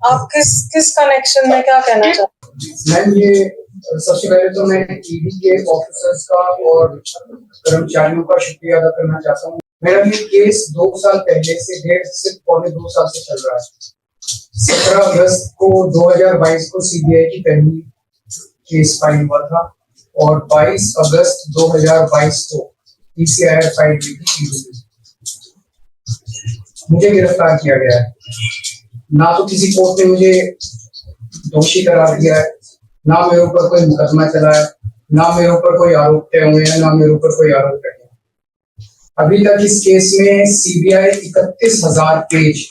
आप किस कनेक्शन में क्या कहना चाहते हैं? मैम, ये सबसे पहले तो मैं ईडी के ऑफिसर्स का और कर्मचारियों का शुक्रिया अदा करना चाहता हूँ। मेरा ये केस 2 साल पहले से 1.5 से चल रहा है। 17 अगस्त को 2022 को सीबीआई की पहली केस फाइल हुआ था और 22 अगस्त 2022 को पीसीआर फाइल हुई थी। मुझे गिरफ्तार किया गया है। ना तो किसी कोर्ट ने मुझे दोषी करार दिया है, ना मेरे ऊपर कोई मुकदमा चला है, ना मेरे ऊपर कोई आरोप तय हुए हैं, ना मेरे ऊपर कोई आरोप तय है। अभी तक इस केस में सीबीआई 31,000 पेज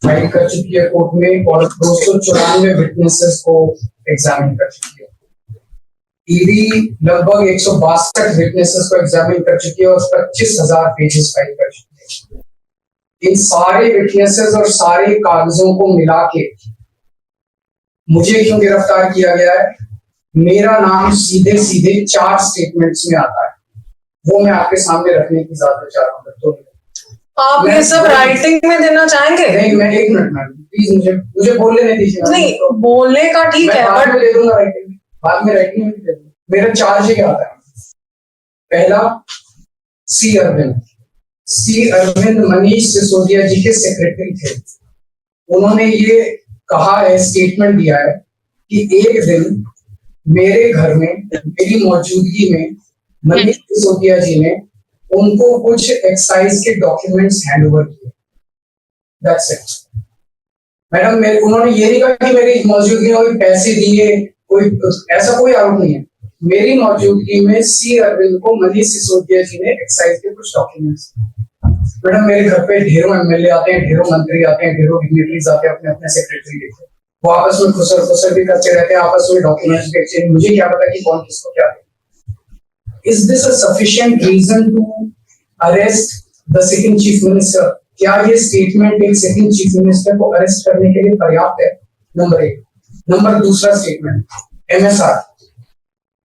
फाइल कर चुकी है कोर्ट में और 294 विटनेसेस को एग्जामिन कर चुकी है। ईडी लगभग 162 विटनेसेस को एग्जामिन कर चुकी है और 25,000 पेजेस फाइल कर चुकी है। इन सारे विटनेसेस और सारे कागजों को मिला के मुझे क्यों गिरफ्तार किया गया है? मेरा नाम सीधे सीधे 4 स्टेटमेंट्स में आता है, वो मैं आपके सामने रखने की इजाजत चाह रहा हूँ। तो आप ये सब राइटिंग में देना चाहेंगे? नहीं, मैं 1 मिनट मैम प्लीज मुझे बोलने नहीं दीजिए। नहीं, बोलने का ठीक है, बाद में दे दूंगा राइटिंग, बाद में राइटिंग में दे दूंगा। मेरा चार्ज क्या आता है? पहला, सी अरविंद मनीष सिसोदिया जी के सेक्रेटरी थे। उन्होंने ये कहा है, स्टेटमेंट दिया है कि एक दिन मेरे घर में मेरी मौजूदगी में मनीष सिसोदिया जी ने उनको कुछ एक्साइज के डॉक्यूमेंट्स हैंड ओवर किए। That's it madam. उन्होंने ये नहीं कहा कि मेरी मौजूदगी में पैसे दिए, कोई ऐसा कोई आरोप नहीं है। मेरी मौजूदगी में सी अरविंद को मनीष सिसोदिया जी ने एक्साइज के कुछ डॉक्यूमेंट्स। मैडम, मेरे घर पे ढेरों एमएलए आते हैं, ढेरों मंत्री आते हैं, ढेरों डिग्निटरीज आते हैं, अपने अपने सेक्रेटरी लेके वो आपस में खुसर भी करते रहते हैं, आपस में डॉक्यूमेंट्स भी एक्सचेंज। मुझे क्या पता कि कौन किसको क्या दे। Is this a sufficient reason to arrest the second chief minister? क्या ये स्टेटमेंट एक सेकंड चीफ मिनिस्टर को अरेस्ट करने के लिए पर्याप्त है? नंबर 1। नंबर दूसरा स्टेटमेंट, एमएसआर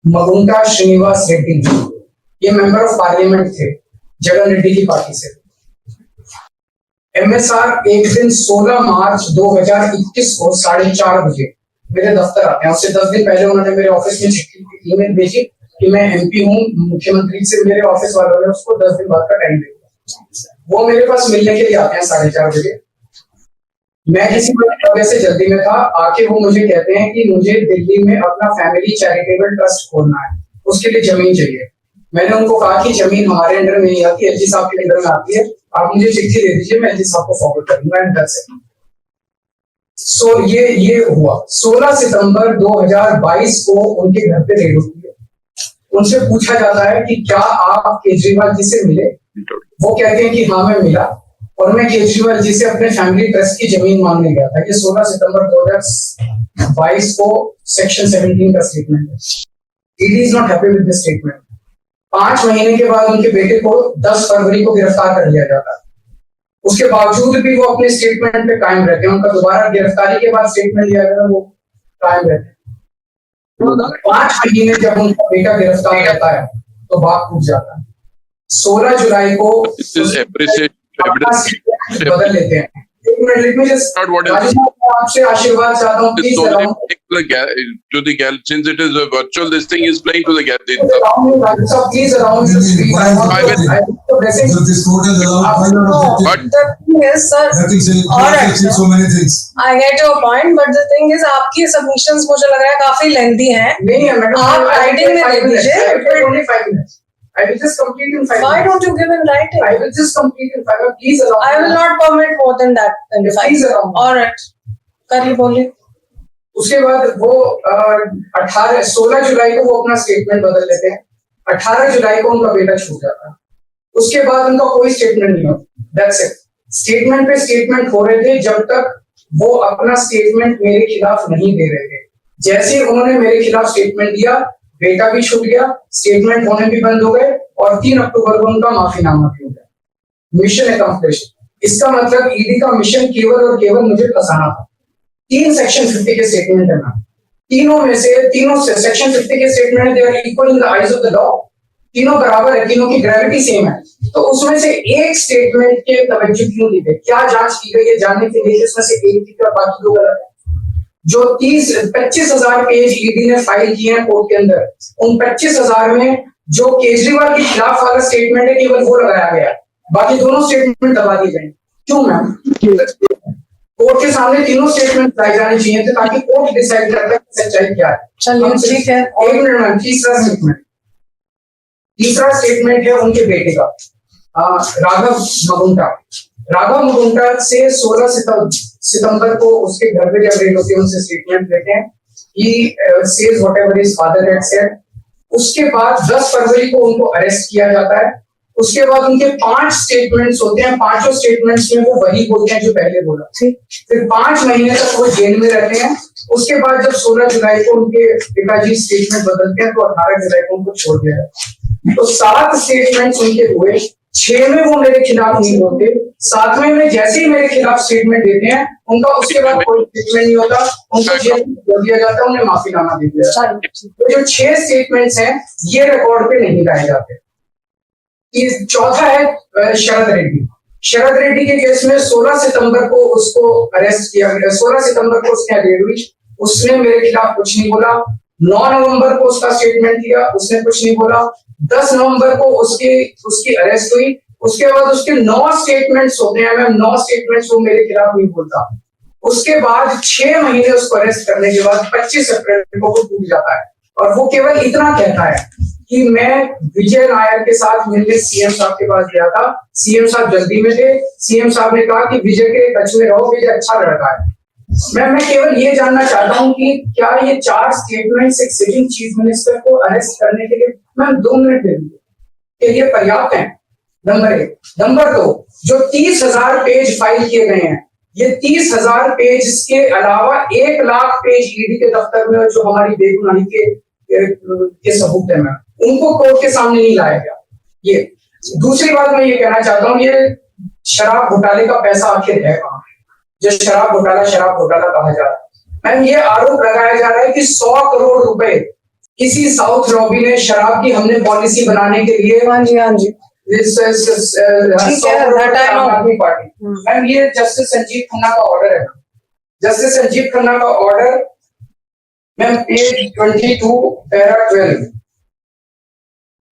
मगुंटा श्रीनिवास रेड्डी, ये मेंबर ऑफ पार्लियामेंट थे जगन रेड्डी की पार्टी से। एमएसआर एक दिन 16 मार्च 2021 को 4:30 बजे मेरे दफ्तर आते हैं। उससे 10 दिन पहले उन्होंने मेरे ऑफिस में ईमेल भेजी कि मैं एमपी हूँ, मुख्यमंत्री से मेरे ऑफिस वालों ने उसको 10 दिन बाद का टाइम दिया। वो मेरे पास मिलने के लिए आते हैं 4:30 बजे। मैं किसी वजह से जल्दी में था, आके वो मुझे कहते हैं कि मुझे दिल्ली में अपना फैमिली चैरिटेबल ट्रस्ट खोलना है, उसके लिए जमीन चाहिए। मैंने उनको कहा कि जमीन हमारे अंडर में नहीं आती, एलजी साहब के अंडर में आती है, आप मुझे चिट्ठी दे दीजिए, मैं एलजी साहब को फॉरवर्ड कर दूंगा। And that's it. सो ये हुआ। 16 सितंबर 2022 को उनके घर पे रेड होती है। उनसे पूछा जाता है कि क्या आप केजरीवाल जी से मिले? वो कहते हैं कि हाँ मैं मिला और मैं केजरीवाल जी से अपने फैमिली ट्रस्ट की जमीन मांगने गया था। ये 16 सितंबर 2022 को सेक्शन 17 का स्टेटमेंट है। ED is not happy with this statement. 5 महीने के बाद उनके बेटे को 10 फरवरी को गिरफ्तार कर लिया जाता है। उसके बावजूद भी वो अपने स्टेटमेंट पे कायम रहते हैं। उनका दोबारा गिरफ्तारी के बाद स्टेटमेंट लिया गया, वो कायम रहते हैं। 5 महीने जब उनका बेटा गिरफ्तार रहता है तो बात टूट जाता है। 16 जुलाई को बदल लेते हैं। एक मिनट, लेट मी जस्ट आपसे आशीर्वाद चाहता हूं please to the gallery, since it is a virtual, this thing is playing to the gallery. Please allow me to speak. This court has allowed but the thing is, sir, alright, so many things. I get your point, but the thing is, आपकी submissions मुझे लग रहा है काफी lengthy हैं। नहीं है madam, आप writing में दे दीजिए। Only 5 minutes. I will just complete in 5 minutes. Why don't you give in writing? I will just complete in 5 minutes. Please allow me. I will not permit more than that. Please allow me. Alright, करिए, बोलिए। उसके बाद वो 16 जुलाई को वो अपना statement बदल लेते हैं। 18 जुलाई को उनका बेटा छूट जाता है। उसके बाद उनका कोई स्टेटमेंट नहीं होता। That's it. स्टेटमेंट पे स्टेटमेंट हो रहे थे जब तक वो अपना स्टेटमेंट मेरे खिलाफ नहीं दे रहे थे। जैसे उन्होंने मेरे खिलाफ स्टेटमेंट दिया, बेटा भी छूट गया, स्टेटमेंट होने भी बंद हो गए और 3 अक्टूबर को उनका माफीनामा भी हो गया। Mission accomplished. इसका मतलब ईडी का मिशन केवल और केवल मुझे फंसाना था। 3 सेक्शन 50 के स्टेटमेंट है ना, तीनों सेक्शन 50 के स्टेटमेंट है, they are equal in the eyes of the law. तीनों बराबर है, तीनों की ग्रेविटी सेम है। तो उसमें से एक स्टेटमेंट के तवज्जो क्यों दी गई, क्या जांच की गई है जानने के लिए उसमें से एक ठीक है बाकी दो गलत है। जो 25,000 पेज ईडी ने फाइल किए हैं कोर्ट के अंदर, उन 25,000 में जो केजरीवाल के खिलाफ वाला स्टेटमेंट है केवल वो लगाया गया, बाकी दोनों स्टेटमेंट दबा दिए गए। क्यों मैम? कोर्ट के सामने तीनों स्टेटमेंट लाए जाने चाहिए थे ताकि कोर्ट डिसाइड कर ले सच्चाई क्या है। चलिए ठीक है। एक मिनट मैम, तीसरा स्टेटमेंट है उनके बेटे का, राघव मगुंटा से 16 सितंबर को उसके घर पे जब रेड होती है उनसे स्टेटमेंट लेते हैं, he says whatever his father had said। उसके बाद 10 फरवरी को उनको अरेस्ट किया जाता है। उसके बाद उनके 5 स्टेटमेंट्स होते हैं, पांचों स्टेटमेंट्स में वो वही बोलते हैं जो पहले बोला। फिर 5 महीने तक वो जेल में रहते हैं। उसके बाद जब 16 जुलाई को उनके पिताजी स्टेटमेंट बदलते हैं तो 18 जुलाई को उनको छोड़ दिया जाता है। तो 7 स्टेटमेंट्स उनके हुए, 6 में वो मेरे खिलाफ नहीं बोलते, 7वें में जैसे ही मेरे खिलाफ स्टेटमेंट देते हैं उनका उसके बाद कोई स्टेटमेंट नहीं होता, उनको जेल में छोड़ दिया जाता है, उन्हें माफीनामा दे दिया जाता है। तो जो 6 स्टेटमेंट्स हैं ये रिकॉर्ड पे नहीं लाए जाते। चौथा है शरद रेड्डी के केस में 16 सितंबर को उसको अरेस्ट किया गया, 16 सितंबर को उसने रेड हुई, उसने मेरे खिलाफ कुछ नहीं बोला। 9 नवंबर को उसका स्टेटमेंट लिया, उसने कुछ नहीं बोला। 10 नवंबर को उसकी अरेस्ट हुई। उसके बाद उसके 9 स्टेटमेंट्स होते हैं मैम, 9 स्टेटमेंट्स वो मेरे खिलाफ नहीं बोलता। उसके बाद 6 महीने उसको अरेस्ट करने के बाद 25 अप्रैल को वो टूट जाता है और वो केवल इतना कहता है कि मैं विजय नायर के साथ मिलने सीएम साहब के पास गया था, सीएम साहब जल्दी में थे, सीएम साहब ने कहा कि विजय के टच में रहो, विजय अच्छा लड़का है। मैं केवल ये जानना चाहता हूं कि क्या ये 4 स्टेटमेंट्स एक सिटिंग चीफ मिनिस्टर को अरेस्ट करने के लिए मैम 2 मिनट दे दीजिए, ये पर्याप्त है? नंबर 1। नंबर 2, जो 30,000 पेज फाइल किए गए हैं, ये 30,000 पेज के अलावा 1 लाख पेज ईडी के दफ्तर में जो हमारी बेगुनाही के सबूत है मैम, उनको कोर्ट के सामने नहीं लाया गया। ये दूसरी बात मैं ये कहना चाहता हूँ, ये शराब घोटाले का पैसा आखिर है कहाँ, जो शराब घोटाला कहा जा रहा है। मैम ये आरोप लगाया जा रहा है कि 100 करोड़ रुपए किसी साउथ लॉबी ने शराब की हमने पॉलिसी बनाने के लिए, हाँ जी आम आदमी पार्टी, मैम ये जस्टिस संजीव खन्ना का ऑर्डर है। जस्टिस संजीव खन्ना का order ma'am page 22 para 12।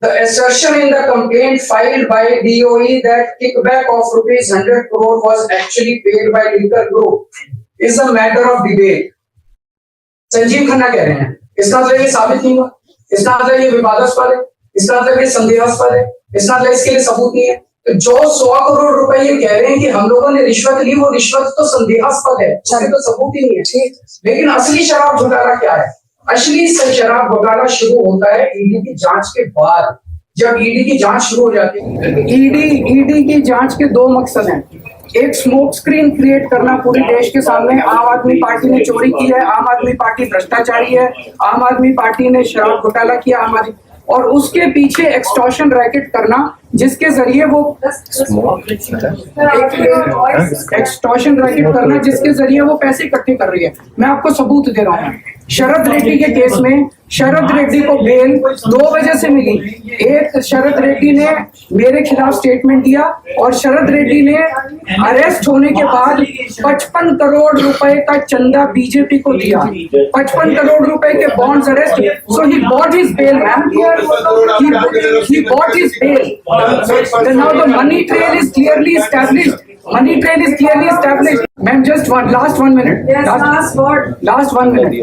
The assertion in the complaint filed by DOE that kickback of ₹100 crore was actually paid by Liquor Group is a matter of debate। Sanjeev Khanna कह रहे हैं, इसका मतलब ये साबित नहीं हुआ, इसका मतलब ये विवादास्पद है, इसका मतलब ये संदेहास्पद है, इसका मतलब इसके लिए सबूत नहीं है। तो जो 100 करोड़ रुपए ये कह रहे हैं कि हम लोगों ने रिश्वत ली, वो रिश्वत तो संदेहास्पद है, उसके तो सबूत ही नहीं है। लेकिन असली शराब घोटाला क्या है? असली शराब घोटाला शुरू होता है ईडी की जांच के बाद। जब ईडी की जांच शुरू हो जाती है, ईडी की जांच के 2 मकसद हैं। एक स्मोक स्क्रीन क्रिएट करना पूरे देश के सामने, आम आदमी पार्टी ने चोरी की है, आम आदमी पार्टी भ्रष्टाचारी है, आम आदमी पार्टी ने शराब घोटाला किया, और उसके पीछे एक्सटॉर्शन रैकेट करना जिसके जरिए वो एक्सटॉर्शन रैकेट करना जिसके जरिए वो पैसे इकट्ठे कर रही है। मैं आपको सबूत दे रहा हूँ। शरद रेड्डी के केस में शरद रेड्डी को बेल 2 वजह से मिली। एक, शरद रेड्डी ने मेरे खिलाफ स्टेटमेंट दिया और शरद रेड्डी ने अरेस्ट होने के बाद 55 करोड़ रुपए का चंदा बीजेपी को दिया। 55 करोड़ रुपए के bonds arrest, so he bought his bail ma'am, he bought his bail। Now the money trail is clearly established। Money trail is clearly established। Ma'am, just last 1 minute। Yes, last 1 minute।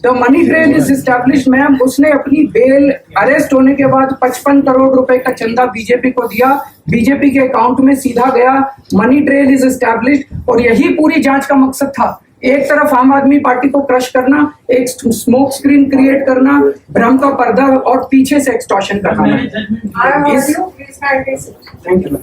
The money trail is established, ma'am. उसने अपनी bell arrest होने के बाद 55 करोड़ रुपए का चंदा BJP को दिया, बीजेपी के अकाउंट में सीधा गया। मनी ट्रेल इज एस्टैब्लिश्ड और यही पूरी जांच का मकसद था। एक तरफ आम आदमी पार्टी को क्रश करना, एक स्मोक स्क्रीन क्रिएट करना, भ्रम का पर्दा और पीछे से एक्सटॉर्शन करना। Thank you.